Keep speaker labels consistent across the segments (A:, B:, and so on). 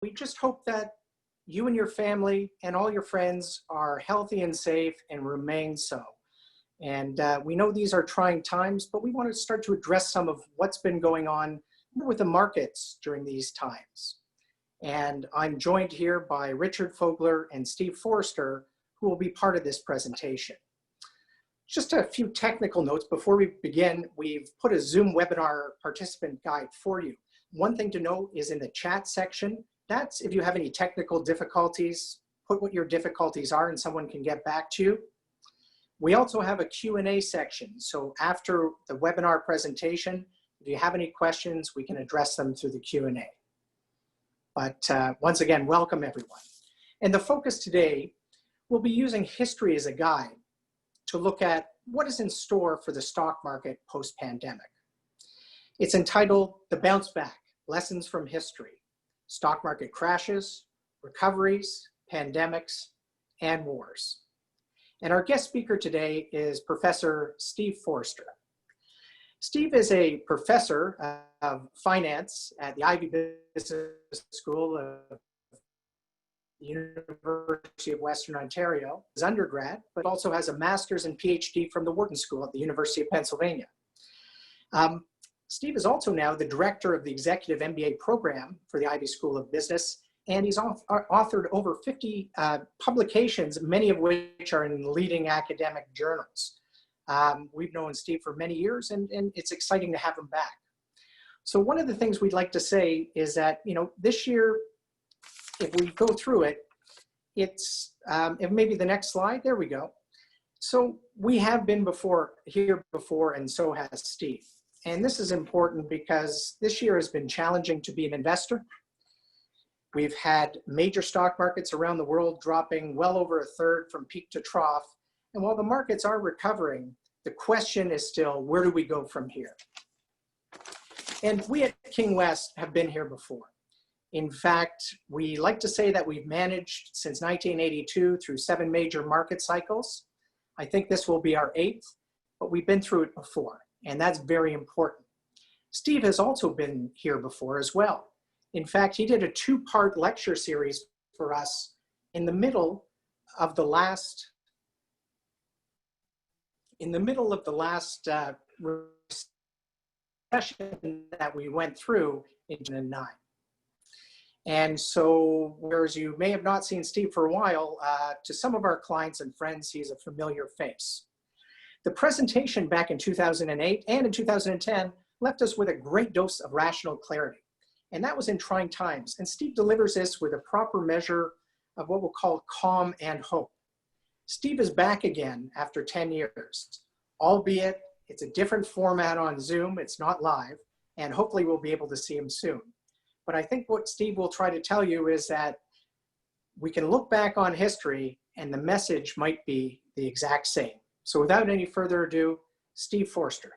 A: we just hope that you and your family and all your friends are healthy and safe and remain so. And we know these are trying times, but we want to start to address some of what's been going on with the markets during these times. And I'm joined here by Richard Fogler and Steve Foerster, who will be part of this presentation. Just a few technical notes before we begin. We've put a Zoom webinar participant guide for you. One thing to note is in the chat section, that's if you have any technical difficulties, put what your difficulties are and someone can get back to you. We also have a Q&A section. So after the webinar presentation, if you have any questions, we can address them through the Q&A. But once again, welcome everyone. And the focus today, we'll be using history as a guide to look at what is in store for the stock market post-pandemic. It's entitled The Bounce Back, Lessons from History, Stock Market Crashes, Recoveries, Pandemics, and Wars. And our guest speaker today is Professor Steve Foerster. Steve is a professor of finance at the Ivey Business School of the University of Western Ontario, his undergrad, but also has a master's and PhD from the Wharton School at the University of Pennsylvania. Steve is also now the director of the executive MBA program for the Ivey School of Business, and he's authored over 50 publications, many of which are in leading academic journals. We've known Steve for many years, and it's exciting to have him back. So one of the things we'd like to say is that, this year, if we go through it, it's, if maybe the next slide, there we go. So we have been here before, and so has Steve. And this is important because this year has been challenging to be an investor. We've had major stock markets around the world dropping well over a third from peak to trough. And while the markets are recovering, the question is still, where do we go from here? And we at Kingwest have been here before. In fact, we like to say that we've managed since 1982 through 7 major market cycles. I think this will be our 8th, but we've been through it before, and that's very important. Steve has also been here before as well. In fact, he did a 2-part lecture series for us in the middle of the last session that we went through in 2009. And so, whereas you may have not seen Steve for a while, to some of our clients and friends, he's a familiar face. The presentation back in 2008 and in 2010 left us with a great dose of rational clarity. And that was in trying times. And Steve delivers this with a proper measure of what we'll call calm and hope. Steve is back again after 10 years, albeit it's a different format on Zoom. It's not live, and hopefully we'll be able to see him soon. But I think what Steve will try to tell you is that we can look back on history and the message might be the exact same. So without any further ado, Steve Foerster.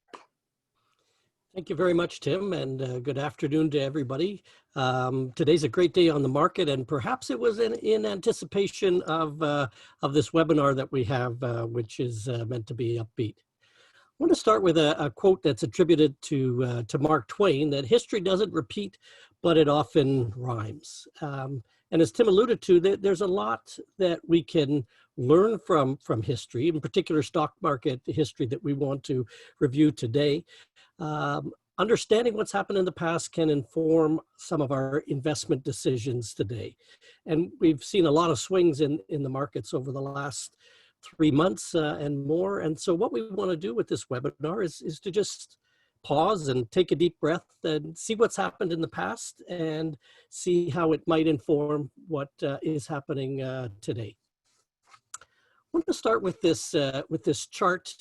B: Thank you very much, Tim, and good afternoon to everybody. Today's a great day on the market, and perhaps it was in anticipation of this webinar that we have, which is meant to be upbeat. I want to start with a quote that's attributed to Mark Twain, that history doesn't repeat, but it often rhymes. And as Tim alluded to, there's a lot that we can learn from history, in particular stock market history that we want to review today. Understanding what's happened in the past can inform some of our investment decisions today. And we've seen a lot of swings in the markets over the last 3 months and more. And so what we want to do with this webinar is to just pause and take a deep breath and see what's happened in the past and see how it might inform what is happening today. I want to start with this chart,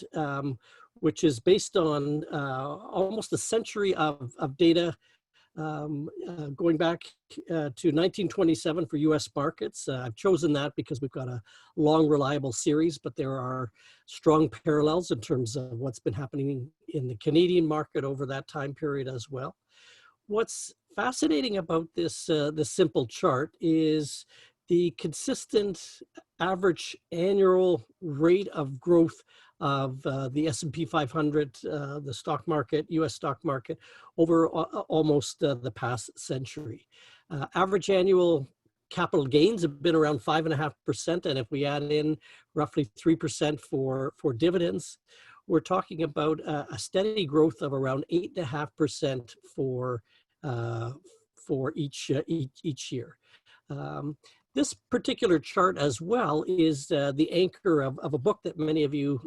B: which is based on almost a century of data going back to 1927 for US markets. I've chosen that because we've got a long, reliable series, but there are strong parallels in terms of what's been happening in the Canadian market over that time period as well. What's fascinating about this simple chart is the consistent average annual rate of growth of the S&P 500, the stock market, US stock market, over almost the past century. Average annual capital gains have been around 5.5%. And if we add in roughly 3% for dividends, we're talking about a steady growth of around 8.5% for each year. This particular chart as well is the anchor of a book that many of you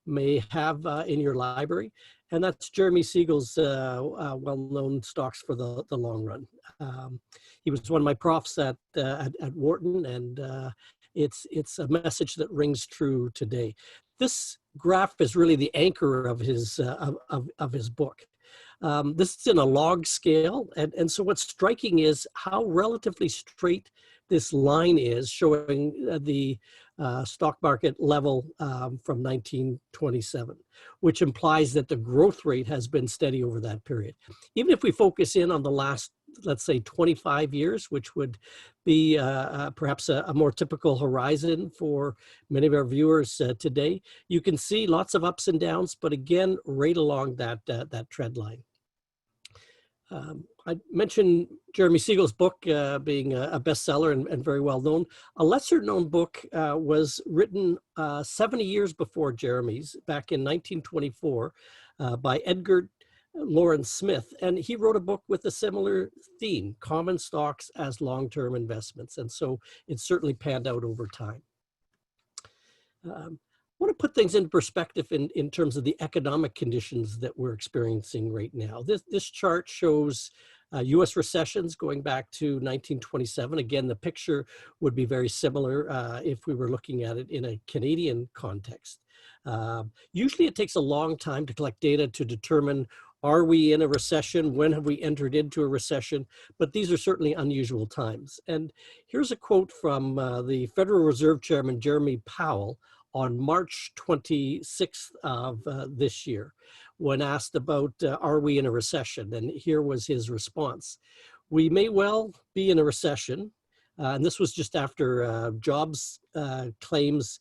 B: may have in your library, and that's Jeremy Siegel's well-known Stocks for the Long Run. He was one of my profs at Wharton, and it's a message that rings true today. This graph is really the anchor of his book. This is in a log scale, and so what's striking is how relatively straight this line is, showing the stock market level from 1927, which implies that the growth rate has been steady over that period. Even if we focus in on the last, let's say, 25 years, which would be perhaps a more typical horizon for many of our viewers today, you can see lots of ups and downs, but again, right along that trend line. I mentioned Jeremy Siegel's book being a bestseller and very well known. A lesser known book was written 70 years before Jeremy's, back in 1924, by Edgar Lawrence Smith. And he wrote a book with a similar theme, common stocks as long-term investments. And so it certainly panned out over time. I want to put things in perspective in terms of the economic conditions that we're experiencing right now. This chart shows U.S. recessions going back to 1927. Again, the picture would be very similar if we were looking at it in a Canadian context. Usually it takes a long time to collect data to determine, are we in a recession? When have we entered into a recession? But these are certainly unusual times. And here's a quote from the Federal Reserve Chairman, Jeremy Powell, on March 26th of this year, when asked about, are we in a recession? And here was his response. We may well be in a recession. And this was just after jobs claims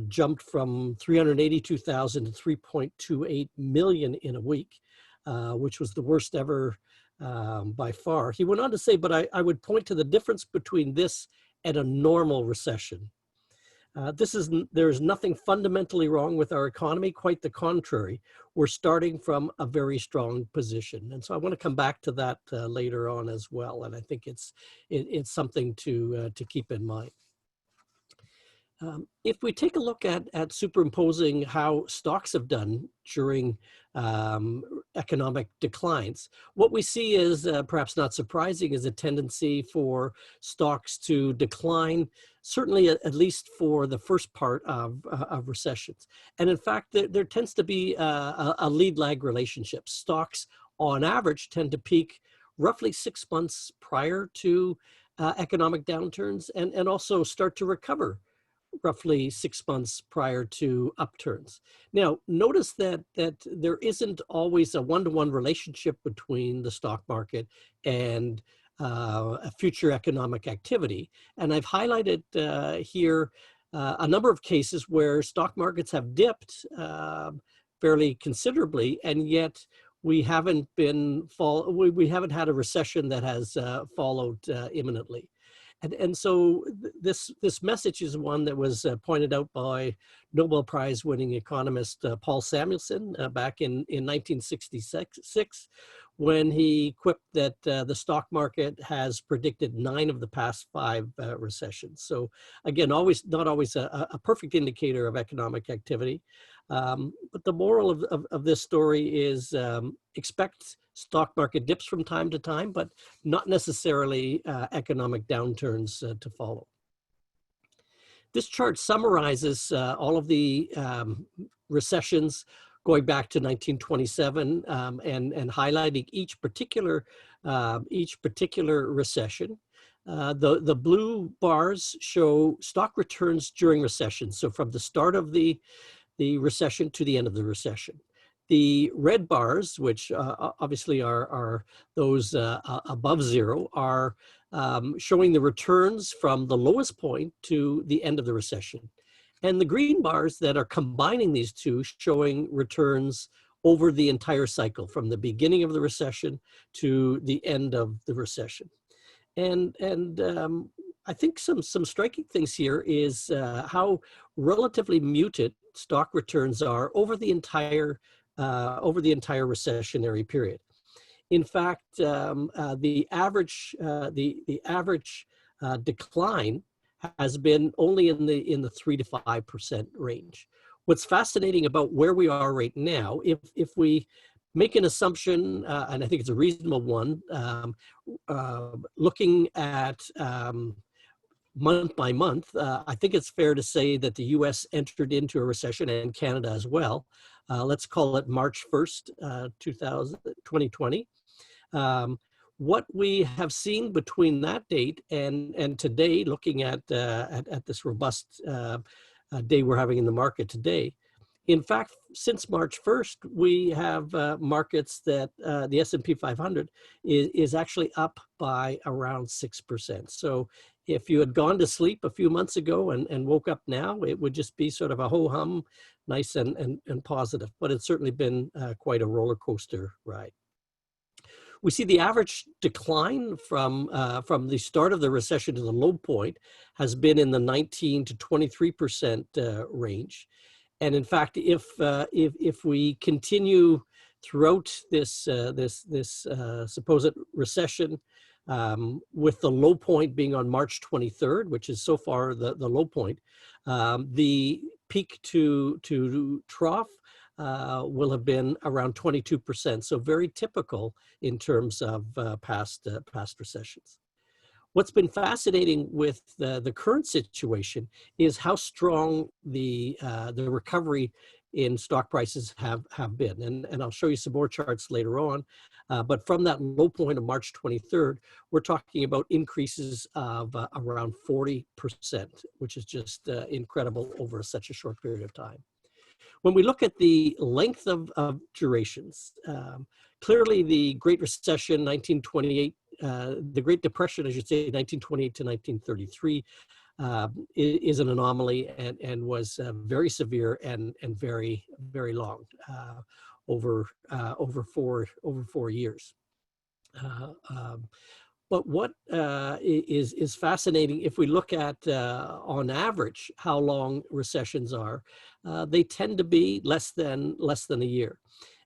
B: jumped from 382,000 to 3.28 million in a week, which was the worst ever by far. He went on to say, but I would point to the difference between this and a normal recession. There is nothing fundamentally wrong with our economy, quite the contrary. We're starting from a very strong position. And so I want to come back to that later on as well. And I think it's something to keep in mind. If we take a look at superimposing how stocks have done during economic declines, what we see is, perhaps not surprising, is a tendency for stocks to decline, certainly at least for the first part of recessions. And in fact, there tends to be a lead-lag relationship. Stocks, on average, tend to peak roughly 6 months prior to economic downturns and also start to recover roughly 6 months prior to upturns. Now, notice that there isn't always a one-to-one relationship between the stock market and future economic activity. And I've highlighted here a number of cases where stock markets have dipped fairly considerably, and yet we haven't had a recession that has followed imminently. And so this message is one that was pointed out by Nobel Prize winning economist Paul Samuelson back in 1966, when he quipped that the stock market has predicted 9 of the past 5 recessions. So again, not always a perfect indicator of economic activity. But the moral of this story is expect stock market dips from time to time, but not necessarily economic downturns to follow. This chart summarizes all of the recessions going back to 1927 and highlighting each particular recession. The blue bars show stock returns during recession, so from the start of the recession to the end of the recession. The red bars, which obviously are those above zero, are showing the returns from the lowest point to the end of the recession. And the green bars that are combining these two, showing returns over the entire cycle, from the beginning of the recession to the end of the recession. And I think some striking things here is how relatively muted stock returns are over the entire recessionary period. In fact, the average decline has been only in the 3 to 5% range. What's fascinating about where we are right now, if we make an assumption, and I think it's a reasonable one, looking at month by month, I think it's fair to say that the US entered into a recession, and Canada as well. Let's call it March 1st, 2020. What we have seen between that date and today, looking at this robust day we're having in the market today, in fact, since March 1st, we have markets that the S&P 500 is actually up by around 6%. So if you had gone to sleep a few months ago and woke up now, it would just be sort of a ho-hum, nice and positive. But it's certainly been quite a roller coaster ride. We see the average decline from the start of the recession to the low point has been in the 19 to 23% range. And in fact, if we continue throughout this supposed recession, with the low point being on March 23rd, which is so far the low point, the peak to trough will have been around 22%. So very typical in terms of past recessions. What's been fascinating with the current situation is how strong the recovery in stock prices have been. And I'll show you some more charts later on. But from that low point of March 23rd, we're talking about increases of around 40%, which is just incredible over such a short period of time. When we look at the length of durations, clearly the Great Recession, 1928, the Great Depression, I should say, 1928 to 1933, is an anomaly and was very severe and very, very long, over 4 years. But what is fascinating, if we look at, on average, how long recessions are, they tend to be less than a year.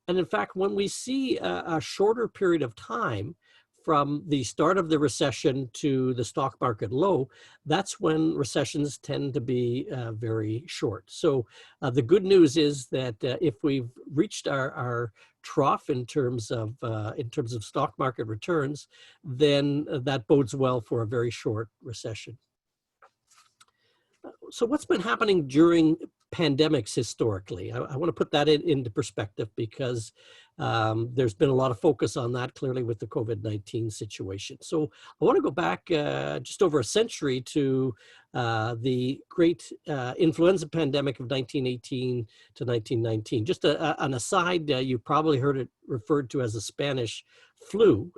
B: And in fact, when we see a shorter period of time from the start of the recession to the stock market low, that's when recessions tend to be very short. So the good news is that if we've reached our trough in terms of stock market returns, then that bodes well for a very short recession. So what's been happening during pandemics historically? I want to put that into perspective because there's been a lot of focus on that clearly with the COVID-19 situation. So I want to go back just over a century to the great influenza pandemic of 1918 to 1919. Just an aside, you probably heard it referred to as the Spanish flu.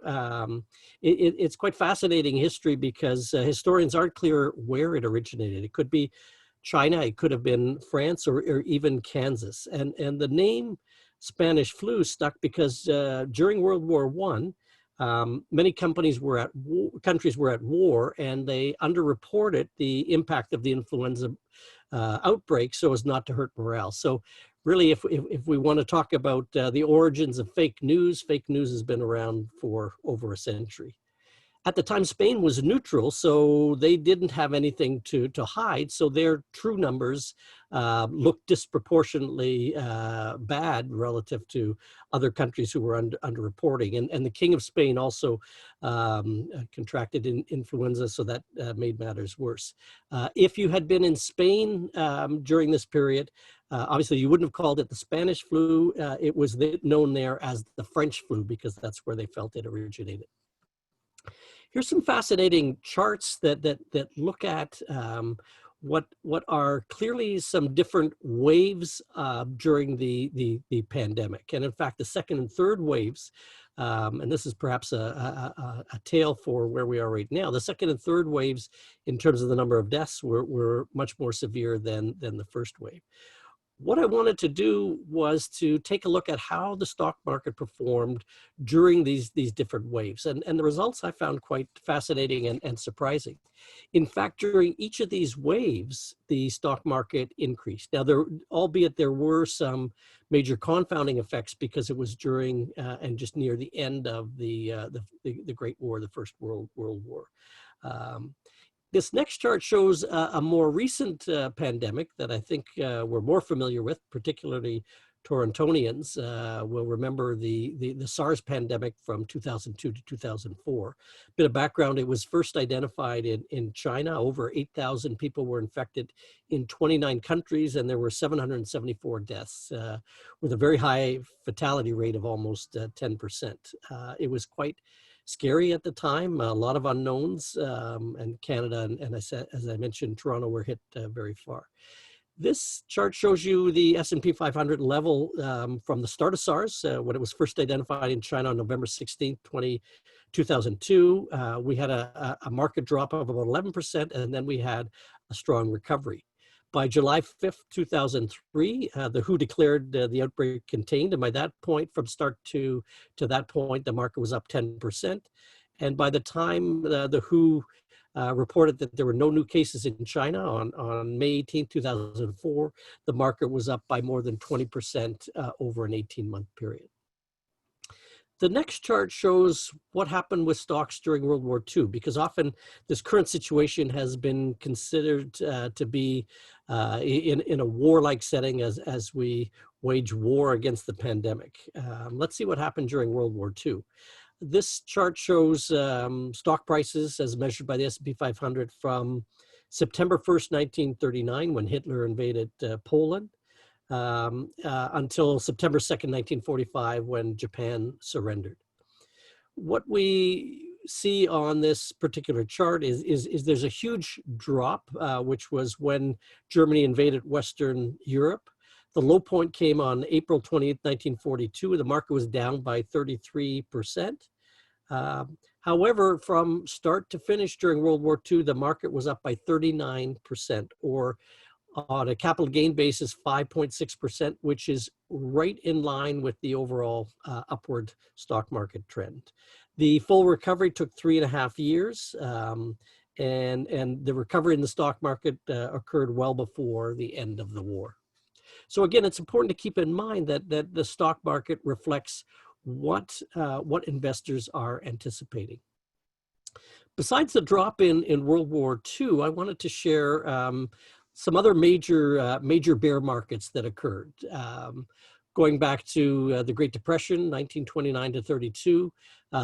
B: It's quite fascinating history because historians aren't clear where it originated. It could be China, it could have been France, or even Kansas. And the name Spanish flu stuck because during World War I, many countries were at war, and they underreported the impact of the influenza outbreak so as not to hurt morale. So really, if we want to talk about the origins of fake news has been around for over a century. At the time, Spain was neutral, so they didn't have anything to hide. So their true numbers looked disproportionately bad relative to other countries who were underreporting. And the King of Spain also contracted influenza, so that made matters worse. If you had been in Spain during this period, obviously you wouldn't have called it the Spanish flu. It was known there as the French flu because that's where they felt it originated. Here's some fascinating charts that look at what are clearly some different waves during the pandemic. And in fact, the second and third waves, and this is perhaps a tale for where we are right now, the second and third waves in terms of the number of deaths were much more severe than the first wave. What I wanted to do was to take a look at how the stock market performed during these different waves. And the results I found quite fascinating and surprising. In fact, during each of these waves, the stock market increased. Now, albeit there were some major confounding effects because it was during and just near the end of the Great War, the First World War. Um, this next chart shows a more recent pandemic that I think we're more familiar with, particularly Torontonians will remember the SARS pandemic from 2002 to 2004. Bit of background, it was first identified in China. Over 8,000 people were infected in 29 countries, and there were 774 deaths with a very high fatality rate of almost 10%. It was quite scary at the time, a lot of unknowns, and Canada and as I mentioned, Toronto were hit very far. This chart shows you the S&P 500 level from the start of SARS, when it was first identified in China on November 16th, 2002. We had a market drop of about 11%, and then we had a strong recovery. By July 5th, 2003, the WHO declared the outbreak contained, and by that point, from start to that point, the market was up 10%. And by the time the WHO reported that there were no new cases in China on May 18, 2004, the market was up by more than 20% over an 18-month period. The next chart shows what happened with stocks during World War II, because often this current situation has been considered to be in a warlike setting as we wage war against the pandemic. Let's see what happened during World War II. This chart shows stock prices as measured by the S&P 500 from September 1st, 1939, when Hitler invaded Poland, until September 2nd, 1945, when Japan surrendered. What we see on this particular chart is there's a huge drop, which was when Germany invaded Western Europe. The low point came on April 20th, 1942. The market was down by 33%. However, from start to finish during World War II, the market was up by 39%, or on a capital gain basis, 5.6%, which is right in line with the overall upward stock market trend. The full recovery took 3.5 years, and the recovery in the stock market occurred well before the end of the war. So again, it's important to keep in mind that the stock market reflects what investors are anticipating. Besides the drop in World War II, I wanted to share some other major bear markets that occurred. Going back to the Great Depression, 1929 to 32,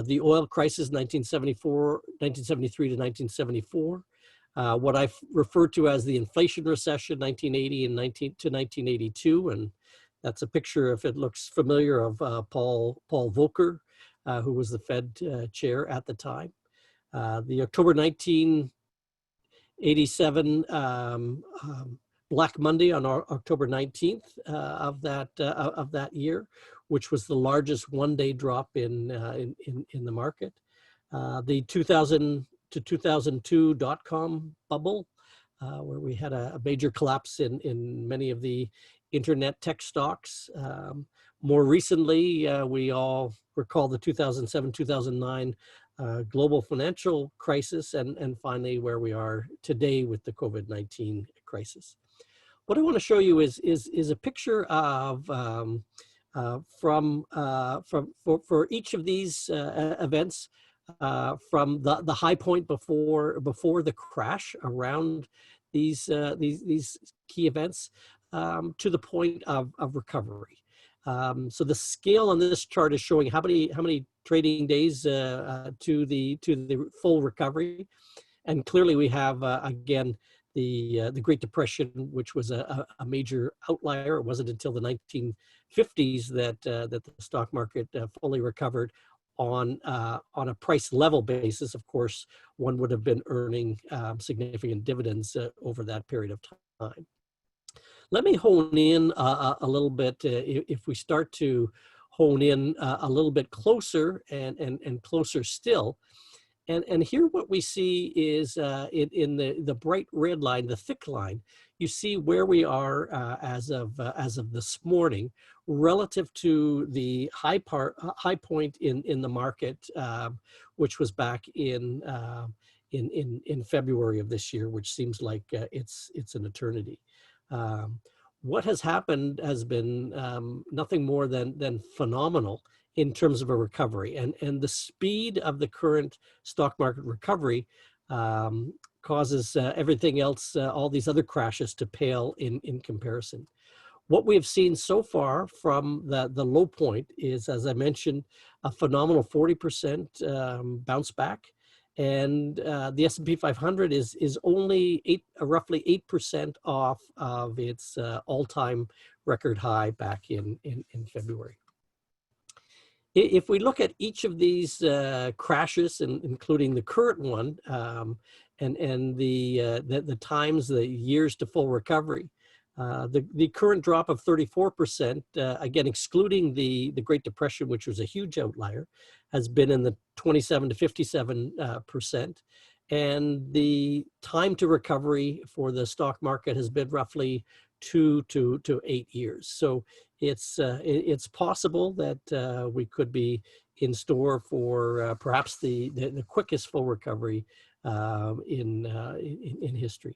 B: the oil crisis, 1973 to 1974, what I've referred to as the inflation recession, 1980 to 1982, and that's a picture, if it looks familiar, of Paul Volcker, who was the Fed chair at the time. The October 1987 Black Monday on October 19th of that year, which was the largest one-day drop in the market. The 2000 to 2002 dot-com bubble, where we had a major collapse in many of the internet tech stocks. More recently, we all recall the 2007-2009 global financial crisis, and finally where we are today with the COVID-19 crisis. What I want to show you is a picture of for each of these events, from the high point before the crash around these key events, to the point of recovery. So the scale on this chart is showing how many trading days to the full recovery, and clearly we have again the Great Depression, which was a major outlier. It wasn't until the 1950s that the stock market fully recovered on a price level basis. Of course, one would have been earning significant dividends over that period of time. Let me hone in a little bit. If we start to hone in a little bit closer and closer still, And here what we see is in the bright red line, the thick line, you see where we are as of this morning relative to the high point in the market, which was back in February of this year, which seems like it's an eternity. What has happened has been nothing more than phenomenal in terms of a recovery, and the speed of the current stock market recovery causes everything else, all these other crashes, to pale in comparison. What we have seen so far from the low point is, as I mentioned, a phenomenal 40% bounce back. And the S&P 500 is only roughly 8% off of its all-time record high back in February. If we look at each of these crashes, including the current one, and the times, the years to full recovery, the current drop of 34%, again, excluding the Great Depression, which was a huge outlier, has been in the 27 to 57%. And the time to recovery for the stock market has been roughly 2 to 8 years. So it's possible that we could be in store for perhaps the quickest full recovery in history.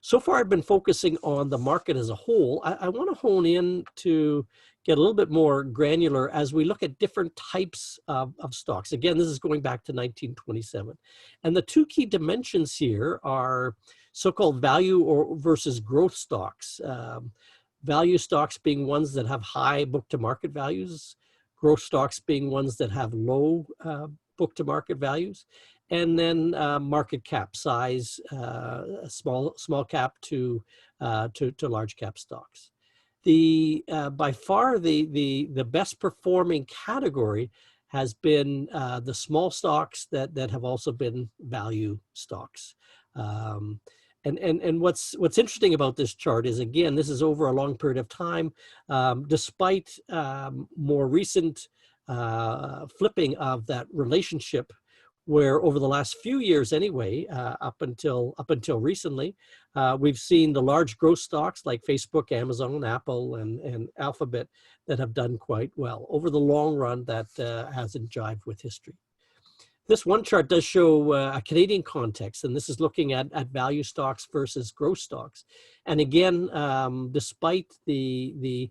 B: So far, I've been focusing on the market as a whole. I want to hone in to get a little bit more granular as we look at different types of stocks. Again, this is going back to 1927. And the two key dimensions here are so-called value versus growth stocks. Value stocks being ones that have high book-to-market values, growth stocks being ones that have low book-to-market values, and then market cap size, small cap to large cap stocks. By far the best performing category has been the small stocks that have also been value stocks. And what's interesting about this chart is, again, this is over a long period of time, despite more recent flipping of that relationship, where over the last few years anyway, up until recently, we've seen the large growth stocks like Facebook, Amazon, Apple, and Alphabet that have done quite well. Over the long run, that hasn't jived with history. This one chart does show a Canadian context, and this is looking at value stocks versus growth stocks. And again, despite the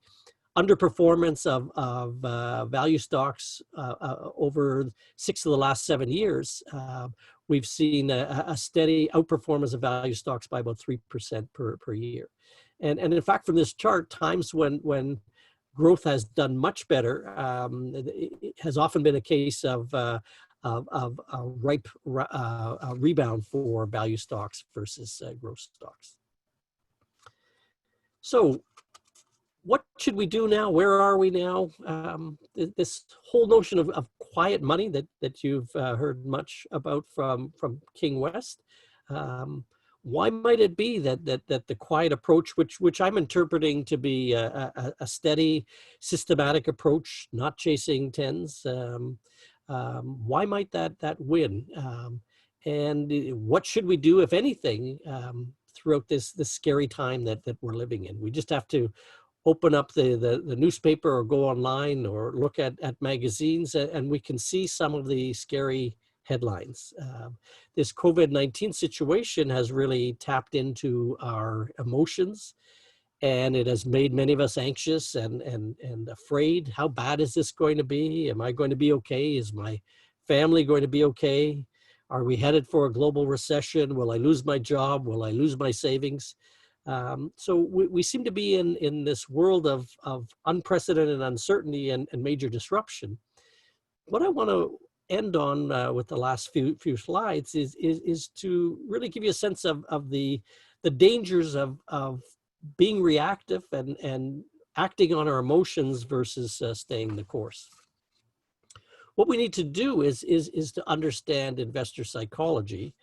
B: underperformance of value stocks over 6 of the last 7 years, we've seen a steady outperformance of value stocks by about 3% per year. And in fact, from this chart, times when growth has done much better, it has often been a case of a ripe rebound for value stocks versus growth stocks. So what should we do now? Where are we now? This whole notion of quiet money that you've heard much about from Kingwest. Why might it be that the quiet approach, which I'm interpreting to be a steady, systematic approach, not chasing tens, why might that win? And what should we do, if anything, throughout this scary time that we're living in? We just have to open up the newspaper or go online or look at magazines, and we can see some of the scary headlines. This COVID-19 situation has really tapped into our emotions, and it has made many of us anxious and afraid. How bad is this going to be? Am I going to be okay? Is my family going to be okay? Are we headed for a global recession? Will I lose my job? Will I lose my savings? So we seem to be in this world of unprecedented uncertainty and major disruption. What I want to end on with the last few slides is to really give you a sense of the dangers of being reactive and acting on our emotions versus staying the course. What we need to do is to understand investor psychology,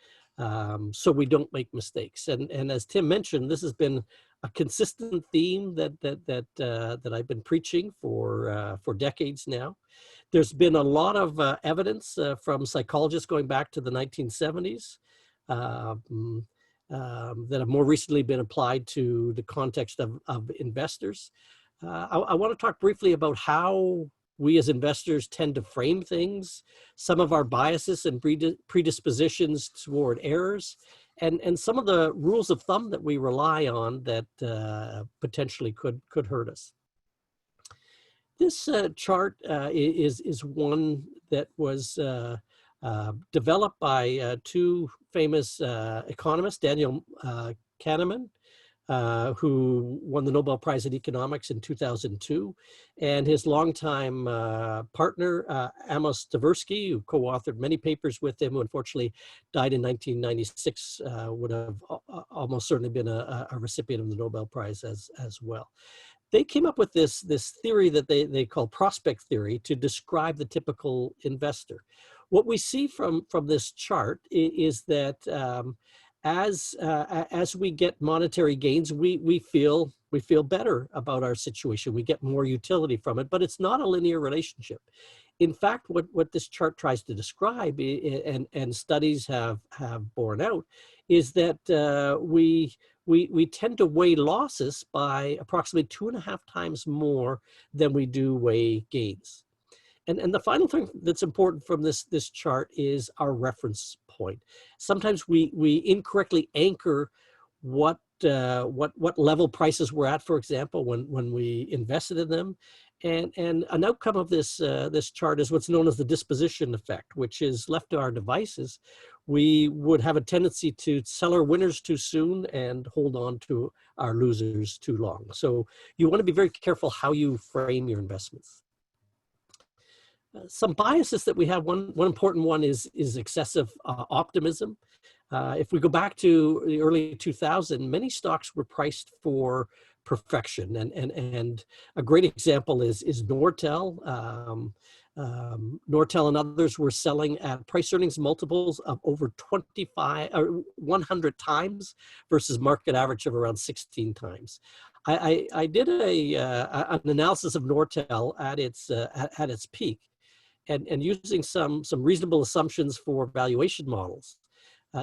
B: so we don't make mistakes. And as Tim mentioned, this has been a consistent theme that I've been preaching for decades now. There's been a lot of evidence from psychologists going back to the 1970s that have more recently been applied to the context of investors. I want to talk briefly about how we as investors tend to frame things, some of our biases and predispositions toward errors, and some of the rules of thumb that we rely on that potentially could hurt us. This chart is one that was developed by two famous economists, Daniel Kahneman, who won the Nobel Prize in Economics in 2002, and his longtime partner, Amos Tversky, who co-authored many papers with him, who unfortunately died in 1996, would have almost certainly been a recipient of the Nobel Prize as well. They came up with this theory that they call prospect theory to describe the typical investor. What we see from this chart is that as we get monetary gains, we feel better about our situation. We get more utility from it, but it's not a linear relationship. In fact, what this chart tries to describe, and studies have borne out, is that we tend to weigh losses by approximately 2.5 times more than we do weigh gains. And the final thing that's important from this chart is our reference point. Sometimes we incorrectly anchor what level prices were at, for example, when we invested in them. And an outcome of this chart is what's known as the disposition effect, which is left to our devices. We would have a tendency to sell our winners too soon and hold on to our losers too long. So you want to be very careful how you frame your investments. Some biases that we have, one important one is excessive optimism. If we go back to the early 2000s, many stocks were priced for perfection. And a great example is Nortel. Nortel and others were selling at price earnings multiples of over 25 or 100 times versus market average of around 16 times. I did an analysis of Nortel at its peak, and using some reasonable assumptions for valuation models.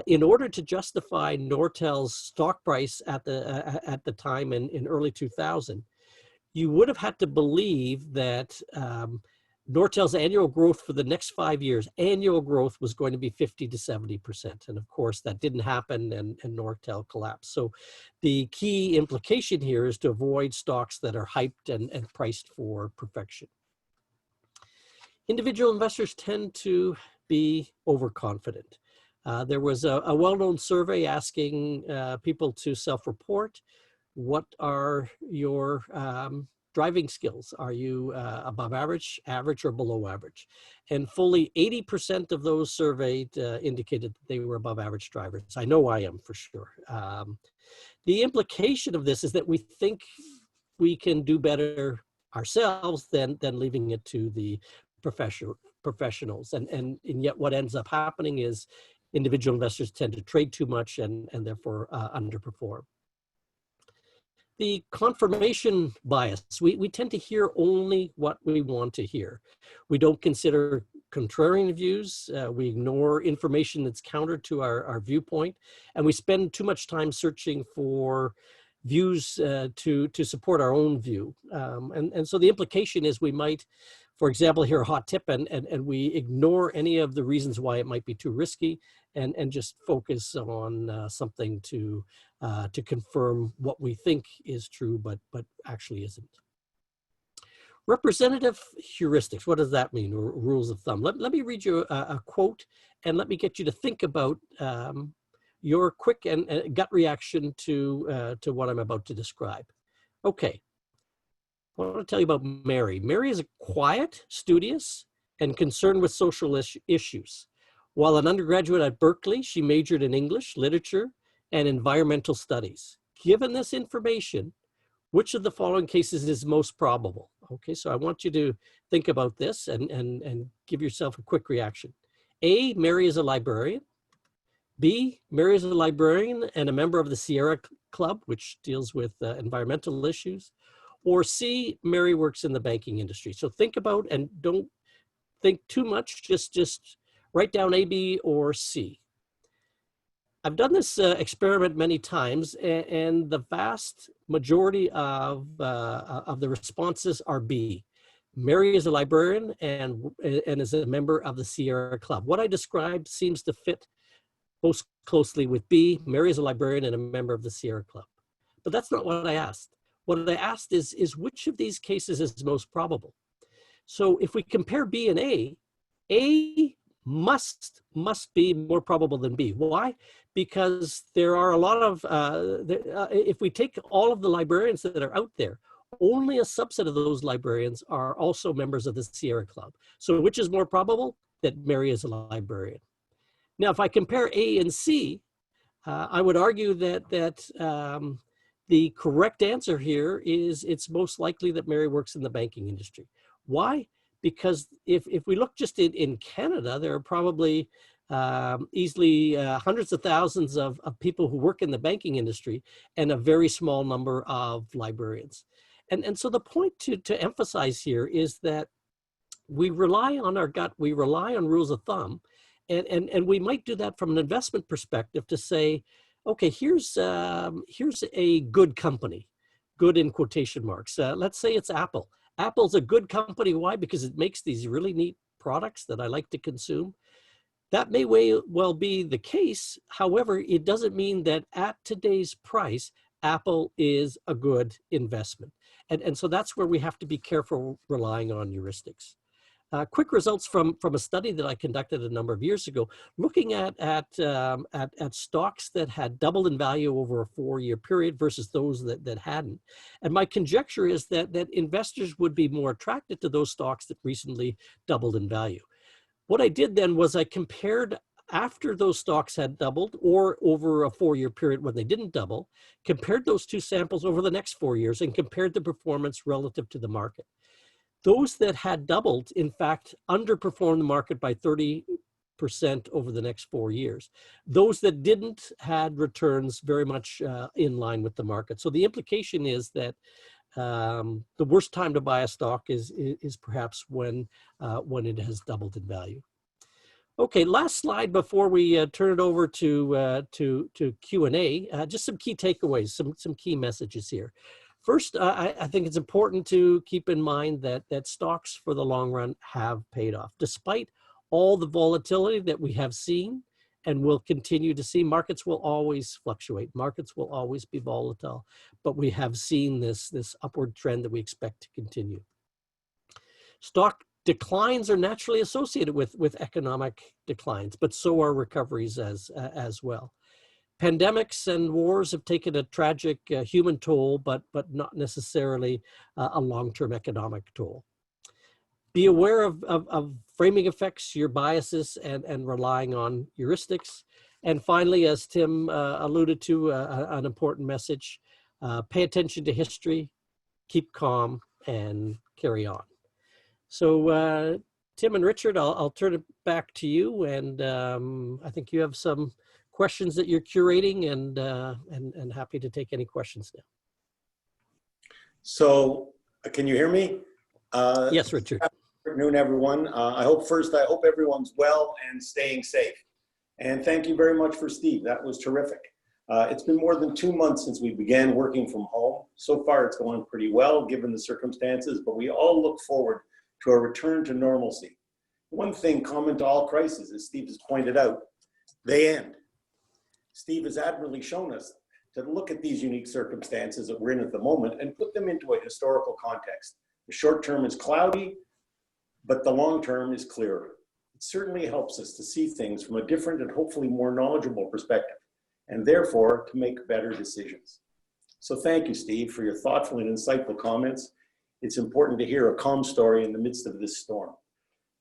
B: In order to justify Nortel's stock price at the time in early 2000, you would have had to believe that Nortel's annual growth for the next 5 years, annual growth was going to be 50 to 70%. And of course, that didn't happen, and Nortel collapsed. So the key implication here is to avoid stocks that are hyped and priced for perfection. Individual investors tend to be overconfident. There was a well-known survey asking people to self-report. What are your driving skills? Are you above average, average, or below average? And fully 80% of those surveyed indicated that they were above average drivers. I know I am for sure. The implication of this is that we think we can do better ourselves than leaving it to the professionals. And yet what ends up happening is individual investors tend to trade too much and therefore underperform. The confirmation bias, we tend to hear only what we want to hear. We don't consider contrarian views. We ignore information that's counter to our viewpoint, and we spend too much time searching for views to support our own view. And so the implication is we might, for example, hear a hot tip and we ignore any of the reasons why it might be too risky and just focus on something to confirm what we think is true, but actually isn't. Representative heuristics, what does that mean, or rules of thumb? Let me read you a quote, and let me get you to think about your quick and gut reaction to what I'm about to describe. Okay, I want to tell you about Mary. Mary is quiet, studious, and concerned with social issues. While an undergraduate at Berkeley, she majored in English, literature, and environmental studies. Given this information, which of the following cases is most probable? Okay, so I want you to think about this and give yourself a quick reaction. A, Mary is a librarian. B, Mary is a librarian and a member of the Sierra Club, which deals with environmental issues. Or C, Mary works in the banking industry. So think about, and don't think too much, just write down A, B, or C. I've done this experiment many times, and the vast majority of the responses are B. Mary is a librarian and is a member of the Sierra Club. What I described seems to fit most closely with B. Mary is a librarian and a member of the Sierra Club. But that's not what I asked. What I asked is which of these cases is most probable? So if we compare B and A must be more probable than B. Why? Because there are a lot of, if we take all of the librarians that are out there, only a subset of those librarians are also members of the Sierra Club. So which is more probable? That Mary is a librarian. Now, if I compare A and C, I would argue that the correct answer here is it's most likely that Mary works in the banking industry. Why? Because if we look just in Canada, there are probably easily hundreds of thousands of people who work in the banking industry and a very small number of librarians. And so the point to emphasize here is that we rely on our gut, we rely on rules of thumb, and we might do that from an investment perspective to say, okay, here's a good company, good in quotation marks. Let's say it's Apple. Apple's a good company. Why? Because it makes these really neat products that I like to consume. That may well be the case. However, it doesn't mean that at today's price, Apple is a good investment. And so that's where we have to be careful relying on heuristics. Quick results from a study that I conducted a number of years ago, looking at stocks that had doubled in value over a 4-year period versus those that hadn't. And my conjecture is that investors would be more attracted to those stocks that recently doubled in value. What I did then was I compared after those stocks had doubled or over a 4-year period when they didn't double, compared those two samples over the next 4 years and compared the performance relative to the market. Those that had doubled, in fact, underperformed the market by 30% over the next 4 years. Those that didn't had returns very much in line with the market. So the implication is that the worst time to buy a stock is perhaps when it has doubled in value. Okay, last slide before we turn it over to Q&A. Just some key takeaways, some key messages here. First, I think it's important to keep in mind that stocks for the long run have paid off. Despite all the volatility that we have seen and will continue to see, markets will always fluctuate. Markets will always be volatile, but we have seen this upward trend that we expect to continue. Stock declines are naturally associated with economic declines, but so are recoveries as well. Pandemics and wars have taken a tragic human toll, but not necessarily a long-term economic toll. Be aware of framing effects, your biases, and relying on heuristics. And finally, as Tim alluded to, an important message, pay attention to history, keep calm, and carry on. So Tim and Richard, I'll turn it back to you, and I think you have some questions that you're curating, and happy to take any questions now.
C: So, can you hear me?
B: Yes, Richard.
C: Good afternoon, everyone. I hope everyone's well and staying safe. And thank you very much for Steve. That was terrific. It's been more than 2 months since we began working from home. So far, it's going pretty well given the circumstances, but we all look forward to a return to normalcy. One thing common to all crises, as Steve has pointed out, they end. Steve has admirably shown us to look at these unique circumstances that we're in at the moment and put them into a historical context. The short term is cloudy, but the long term is clearer. It certainly helps us to see things from a different and hopefully more knowledgeable perspective, and therefore to make better decisions. So thank you, Steve, for your thoughtful and insightful comments. It's important to hear a calm story in the midst of this storm.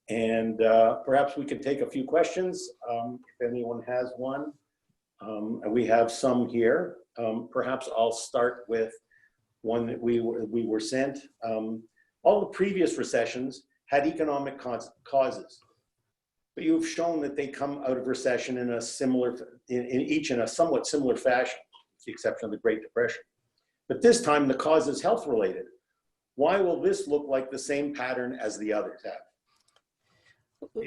C: And perhaps we can take a few questions if anyone has one. We have some here. Perhaps I'll start with one that we were sent. All the previous recessions had economic causes, but you've shown that they come out of recession in a somewhat similar fashion, with the exception of the Great Depression. But this time the cause is health related. Why will this look like the same pattern as the others have?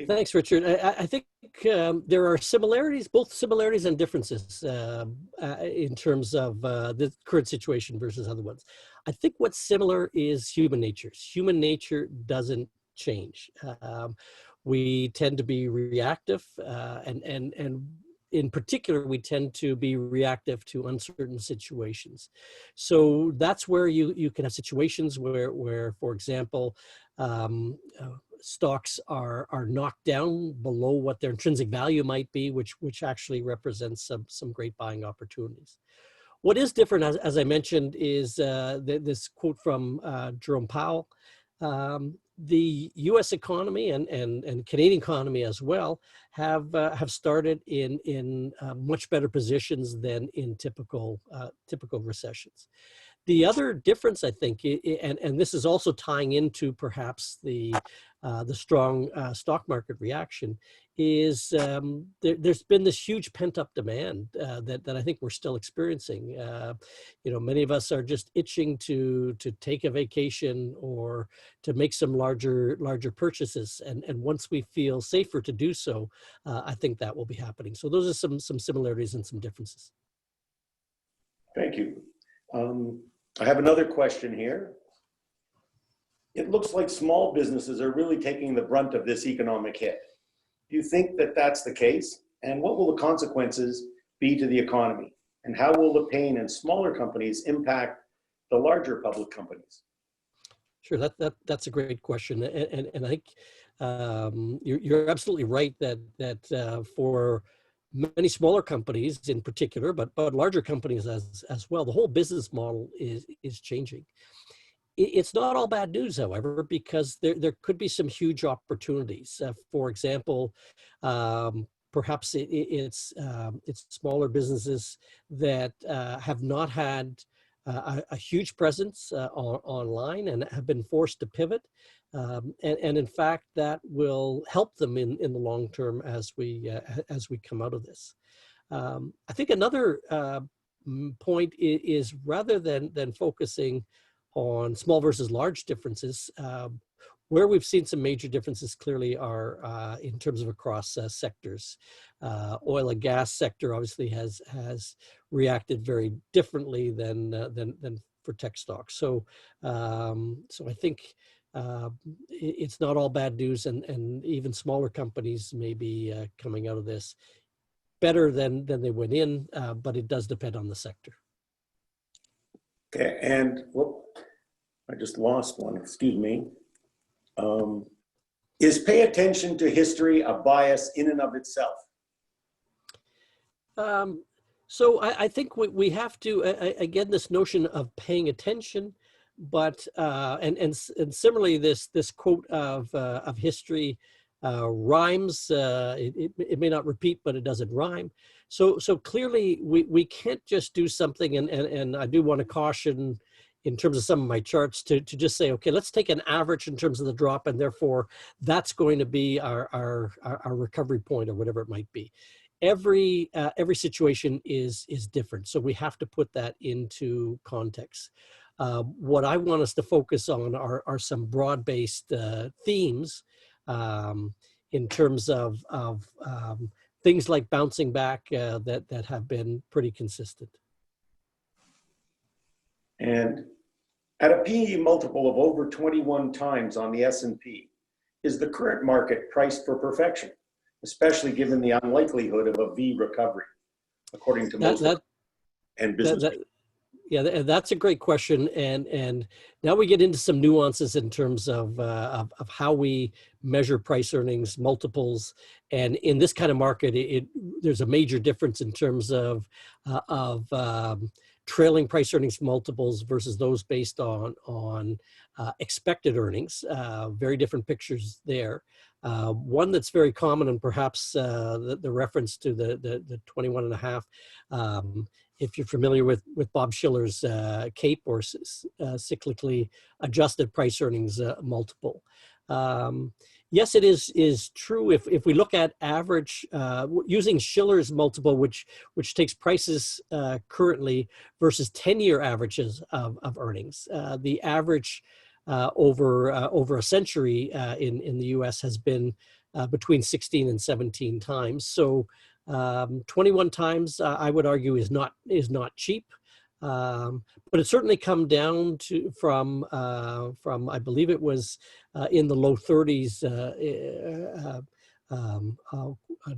B: Thanks, Richard. I think there are similarities, both similarities and differences in terms of the current situation versus other ones. I think what's similar is human nature. Human nature doesn't change. We tend to be reactive, and in particular, we tend to be reactive to uncertain situations. So that's where you can have situations where, for example, stocks are knocked down below what their intrinsic value might be, which actually represents some great buying opportunities. What is different, as I mentioned, is this quote from Jerome Powell. The U.S. economy and Canadian economy as well have started in much better positions than in typical recessions. The other difference, I think, and this is also tying into perhaps the strong stock market reaction, is there's been this huge pent-up demand that I think we're still experiencing. Many of us are just itching to take a vacation or to make some larger purchases, and once we feel safer to do so, I think that will be happening. So those are some similarities and some differences.
C: Thank you. I have another question here. It looks like small businesses are really taking the brunt of this economic hit. Do you think that that's the case? And what will the consequences be to the economy? And how will the pain in smaller companies impact the larger public companies?
B: Sure, that's a great question, and I think you're absolutely right that for many smaller companies in particular, but larger companies as well, the whole business model is changing. It's not all bad news, however, because there could be some huge opportunities. For example, perhaps it's smaller businesses that have not had a huge presence online and have been forced to pivot. And in fact, that will help them in the long term as we come out of this. I think another point is rather than focusing on small versus large differences, where we've seen some major differences clearly are in terms of across sectors. Oil and gas sector obviously has reacted very differently than for tech stocks. So I think it's not all bad news, and even smaller companies may be coming out of this better than they went in, but it does depend on the sector.
C: Okay, and I just lost one, excuse me. Is pay attention to history a bias in and of itself?
B: So I think we have to, again, this notion of paying attention, but and similarly, this quote of history rhymes. It may not repeat, but it doesn't rhyme. So clearly, we can't just do something, and I do want to caution in terms of some of my charts to just say, okay, let's take an average in terms of the drop, and therefore that's going to be our recovery point or whatever it might be. Every situation is different, so we have to put that into context. What I want us to focus on are some broad-based themes in terms of things like bouncing back that have been pretty consistent.
C: And at a PE multiple of over 21 times on the S&P, is the current market priced for perfection, especially given the unlikelihood of a V recovery, according to most and business?
B: Yeah, that's a great question, and now we get into some nuances in terms of how we measure price earnings multiples, and in this kind of market, there's a major difference in terms of trailing price earnings multiples versus those based on expected earnings. Very different pictures there. One that's very common, and perhaps the reference to the 21.5. If you're familiar with Bob Shiller's CAPE, or cyclically adjusted price earnings multiple. Yes, it is true. If we look at average, using Shiller's multiple, which takes prices currently versus 10-year averages of earnings, the average over a century in the U.S. has been between 16 and 17 times. So 21 times, I would argue, is not cheap. But it certainly come down to from I believe it was in the low 30s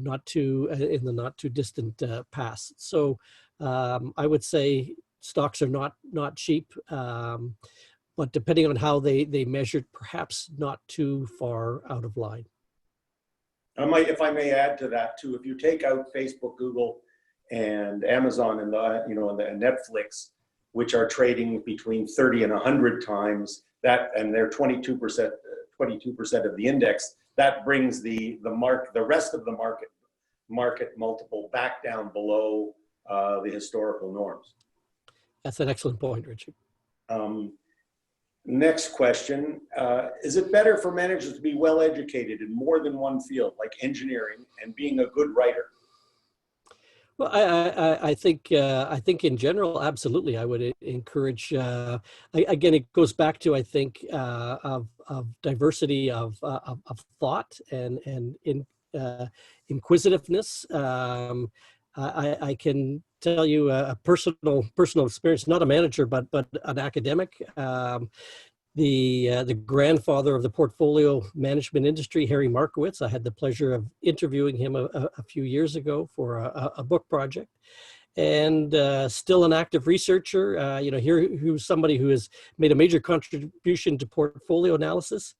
B: not too in the not too distant past. So I would say stocks are not cheap, but depending on how they measured, perhaps not too far out of line.
C: If I may add to that too, if you take out Facebook, Google, and Amazon and and Netflix, which are trading between 30 and 100 times that, and they're 22% of the index, that brings the rest of the market multiple back down below the historical norms.
B: That's an excellent point, Richard.
C: Next question, is it better for managers to be well educated in more than one field, like engineering, and being a good writer?
B: Well, I think in general, absolutely. I would encourage. Again, it goes back to, I think, of diversity of thought and inquisitiveness. I can tell you a personal experience, not a manager, but an academic. The grandfather of the portfolio management industry, Harry Markowitz. I had the pleasure of interviewing him a few years ago for a book project, and still an active researcher. Here who's somebody who has made a major contribution to portfolio analysis.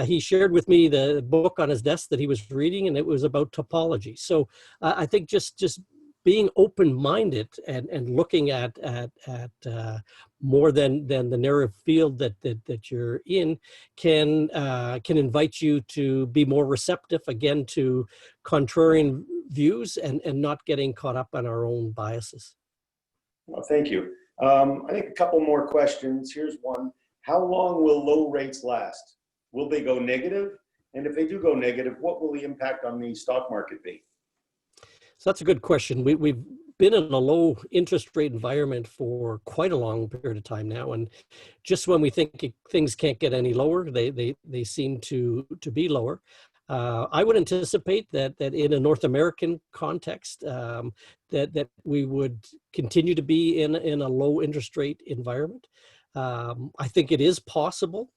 B: He shared with me the book on his desk that he was reading, and it was about topology. So I think just being open-minded and looking at more than the narrow field that you're in can invite you to be more receptive, again, to contrarian views and not getting caught up on our own biases.
C: Well, thank you. I think a couple more questions. Here's one. How long will low rates last? Will they go negative? And if they do go negative, what will the impact on the stock market be?
B: So that's a good question. We've been in a low interest rate environment for quite a long period of time now, and just when we think things can't get any lower, they seem to be lower. I would anticipate that in a North American context, that we would continue to be in a low interest rate environment. I think it is possible,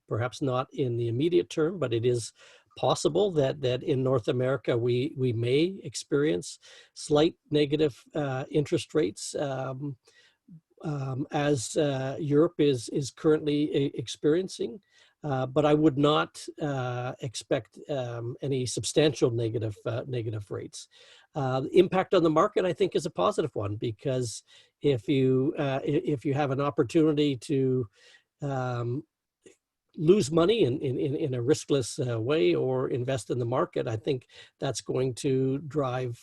B: perhaps not in the immediate term, but it is possible that in North America we may experience slight negative interest rates as Europe is currently experiencing. But I would not expect any substantial negative rates. The impact on the market, I think, is a positive one, because if you have an opportunity to lose money in a riskless way or invest in the market, I think that's going to drive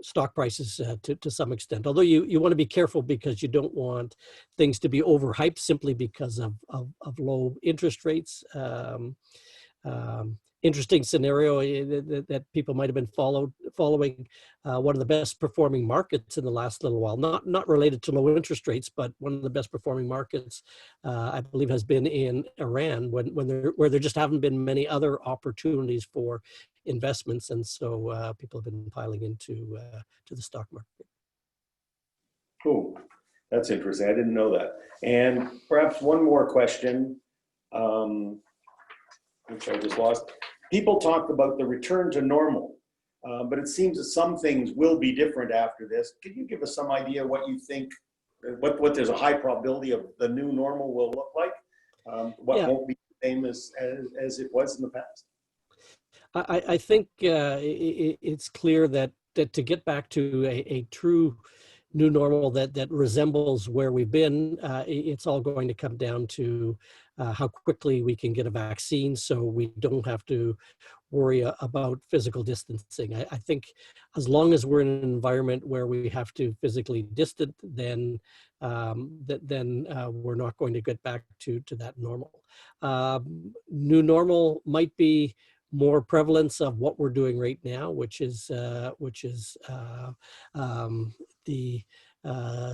B: stock prices to some extent. Although you want to be careful, because you don't want things to be overhyped simply because of low interest rates. Interesting scenario that people might have been following. One of the best performing markets in the last little while, not related to low interest rates, but one of the best performing markets, I believe, has been in Iran, where there just haven't been many other opportunities for investments, and so people have been piling into to the stock market.
C: Cool, that's interesting. I didn't know that. And perhaps one more question, which I just lost. People talk about the return to normal, but it seems that some things will be different after this. Can you give us some idea what you think, what there's a high probability of the new normal will look like? What won't be the same as it was in the past?
B: I think it's clear that to get back to a true new normal that resembles where we've been, it's all going to come down to how quickly we can get a vaccine, so we don't have to worry about physical distancing. I think as long as we're in an environment where we have to physically distance, then we're not going to get back to that normal. New normal might be more prevalence of what we're doing right now, which is the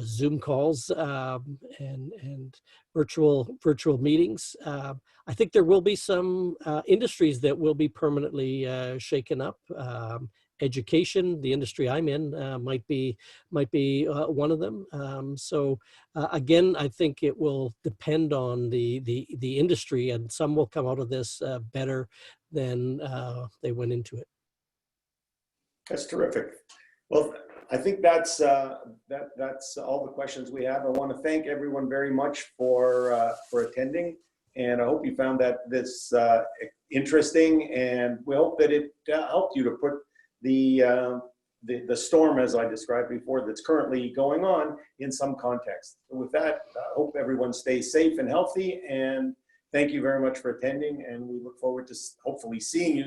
B: Zoom calls and virtual meetings. I think there will be some industries that will be permanently shaken up. Education, the industry I'm in, might be one of them. Again, I think it will depend on the industry, and some will come out of this better than they went into it.
C: That's terrific. Well, I think that's all the questions we have. I want to thank everyone very much for attending, and I hope you found that this interesting, and we hope that it helped you to put the storm, as I described before, that's currently going on in some context. So with that, I hope everyone stays safe and healthy, and thank you very much for attending, and we look forward to hopefully seeing you